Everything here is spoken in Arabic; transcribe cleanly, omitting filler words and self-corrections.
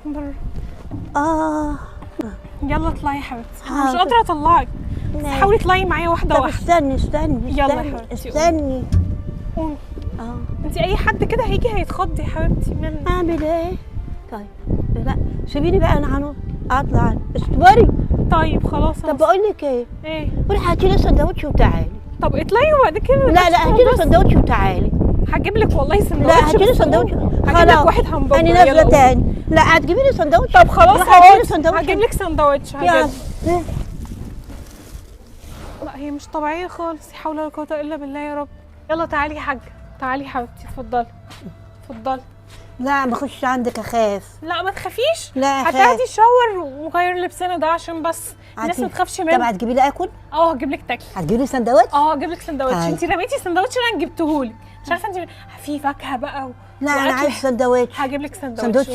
بره. اه يلا اطلعي يا حبيبتي، انا مش حاضر. قادره اطلعك. لا. حاولي اطلعي معايا واحده طب واحده. استني يلا يا حبيبتي، استني. قومي. اه انت اي حد كده هيجي هيتخض يا حبيبتي من. اعمل ايه؟ طيب لا سيبيني بقى، انا اطلع اصبري. طيب خلاص. طب بقول لك ايه، ايه؟ روحي هاتي لي سندوتش وتعالي. طب اطلعي وبعد كده. لا هاتي لي سندوتش وتعالي. هجيب لك والله سندوتش. لا هاتي لي بس سندوتش. هجيب لك واحد همبرجر. انا يلا نازله قومي. تاني. لا هتجيبي لي سندوتش. طب خلاص روحي هاتي لي اقعدي، سندوتش. هجيب لك سندوتش. يلا. لا هي مش طبيعيه خالص، لا حول ولا قوه الا بالله يا رب. يلا تعالي يا حاجه، تعالي يا حبيبتي، اتفضلي اتفضلي. لا ما اخش عندك اخاف. لا ما تخافيش. لا اخاف. هتاخدي شاور وغير لبسنا ده عشان بس الناس ما تخافش منه. طب هتجيبي لي اكل؟ هجيب لك تاكل. هتجيبي لي سندوتش؟ هجيب لك سندوتش. انت رميتي السندوتش اللي انا جبتهولك، مش عارفه انت في فاكهه بقى لا انا عايز سندوتش. هجيب لك سندوتش. سندوتش